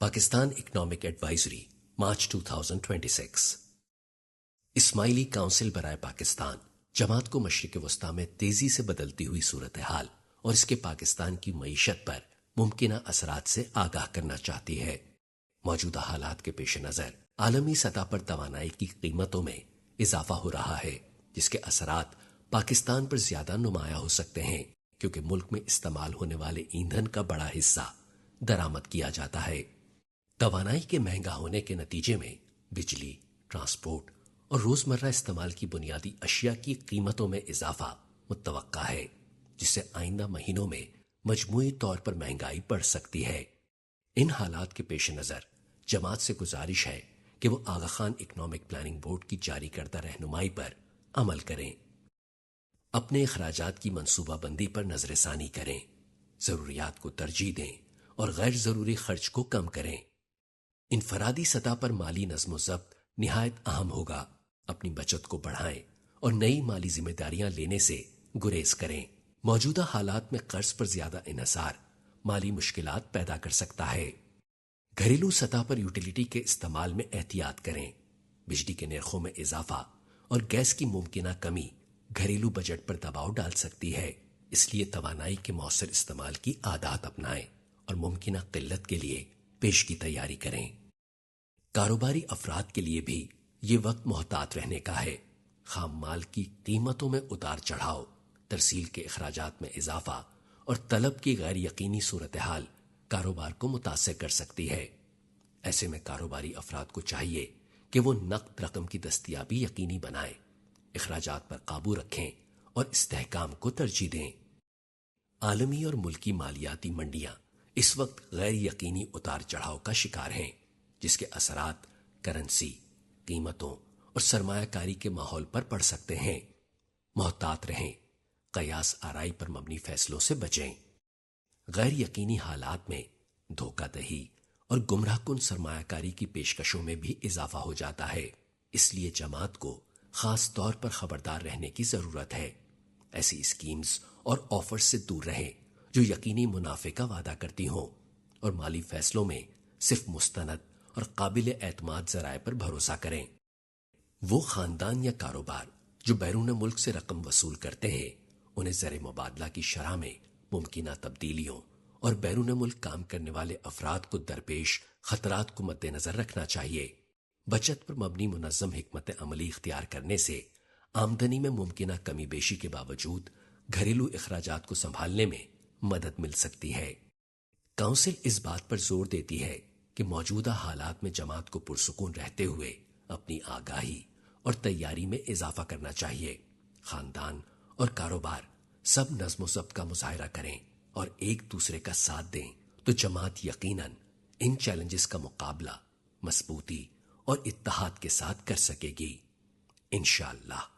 Pakistan economic advisory March 2026۔ اسماعیلی council برائے پاکستان جماعت کو مشرق وسطی میں تیزی سے بدلتی ہوئی صورتحال اور اس کے پاکستان کی معیشت پر ممکنہ اثرات سے آگاہ کرنا چاہتی ہے۔ موجودہ حالات کے پیش نظر عالمی سطح پر توانائی کی قیمتوں میں اضافہ ہو رہا ہے، جس کے اثرات پاکستان پر زیادہ نمایاں ہو سکتے ہیں، کیونکہ ملک میں استعمال ہونے والے ایندھن کا بڑا حصہ درآمد کیا جاتا ہے۔ توانائی کے مہنگا ہونے کے نتیجے میں بجلی، ٹرانسپورٹ اور روزمرہ استعمال کی بنیادی اشیاء کی قیمتوں میں اضافہ متوقع ہے، جس سے آئندہ مہینوں میں مجموعی طور پر مہنگائی بڑھ سکتی ہے۔ ان حالات کے پیش نظر جماعت سے گزارش ہے کہ وہ آغا خان اکنامک پلاننگ بورڈ کی جاری کردہ رہنمائی پر عمل کریں، اپنے اخراجات کی منصوبہ بندی پر نظر ثانی کریں، ضروریات کو ترجیح دیں اور غیر ضروری خرچ کو کم کریں۔ انفرادی سطح پر مالی نظم و ضبط نہایت اہم ہوگا۔ اپنی بچت کو بڑھائیں اور نئی مالی ذمہ داریاں لینے سے گریز کریں۔ موجودہ حالات میں قرض پر زیادہ انحصار مالی مشکلات پیدا کر سکتا ہے۔ گھریلو سطح پر یوٹیلیٹی کے استعمال میں احتیاط کریں۔ بجلی کے نرخوں میں اضافہ اور گیس کی ممکنہ کمی گھریلو بجٹ پر دباؤ ڈال سکتی ہے، اس لیے توانائی کے مؤثر استعمال کی عادات اپنائیں اور ممکنہ قلت کے لیے پیش کی تیاری کریں۔ کاروباری افراد کے لیے بھی یہ وقت محتاط رہنے کا ہے۔ خام مال کی قیمتوں میں اتار چڑھاؤ، ترسیل کے اخراجات میں اضافہ اور طلب کی غیر یقینی صورتحال کاروبار کو متاثر کر سکتی ہے۔ ایسے میں کاروباری افراد کو چاہیے کہ وہ نقد رقم کی دستیابی یقینی بنائیں، اخراجات پر قابو رکھیں اور استحکام کو ترجیح دیں۔ عالمی اور ملکی مالیاتی منڈیاں اس وقت غیر یقینی اتار چڑھاؤ کا شکار ہیں، جس کے اثرات کرنسی، قیمتوں اور سرمایہ کاری کے ماحول پر پڑ سکتے ہیں۔ محتاط رہیں، قیاس آرائی پر مبنی فیصلوں سے بچیں۔ غیر یقینی حالات میں دھوکہ دہی اور گمراہ کن سرمایہ کاری کی پیشکشوں میں بھی اضافہ ہو جاتا ہے، اس لیے جماعت کو خاص طور پر خبردار رہنے کی ضرورت ہے۔ ایسی اسکیمز اور آفرز سے دور رہیں جو یقینی منافع کا وعدہ کرتی ہوں، اور مالی فیصلوں میں صرف مستند اور قابل اعتماد ذرائع پر بھروسہ کریں۔ وہ خاندان یا کاروبار جو بیرون ملک سے رقم وصول کرتے ہیں، انہیں زر مبادلہ کی شرح میں ممکنہ تبدیلیوں اور بیرون ملک کام کرنے والے افراد کو درپیش خطرات کو مد نظر رکھنا چاہیے۔ بچت پر مبنی منظم حکمت عملی اختیار کرنے سے آمدنی میں ممکنہ کمی بیشی کے باوجود گھریلو اخراجات کو سنبھالنے میں مدد مل سکتی ہے۔ کونسل اس بات پر زور دیتی ہے کہ موجودہ حالات میں جماعت کو پرسکون رہتے ہوئے اپنی آگاہی اور تیاری میں اضافہ کرنا چاہیے۔ خاندان اور کاروبار سب نظم و ضبط کا مظاہرہ کریں اور ایک دوسرے کا ساتھ دیں تو جماعت یقیناً ان چیلنجز کا مقابلہ مضبوطی اور اتحاد کے ساتھ کر سکے گی، انشاءاللہ۔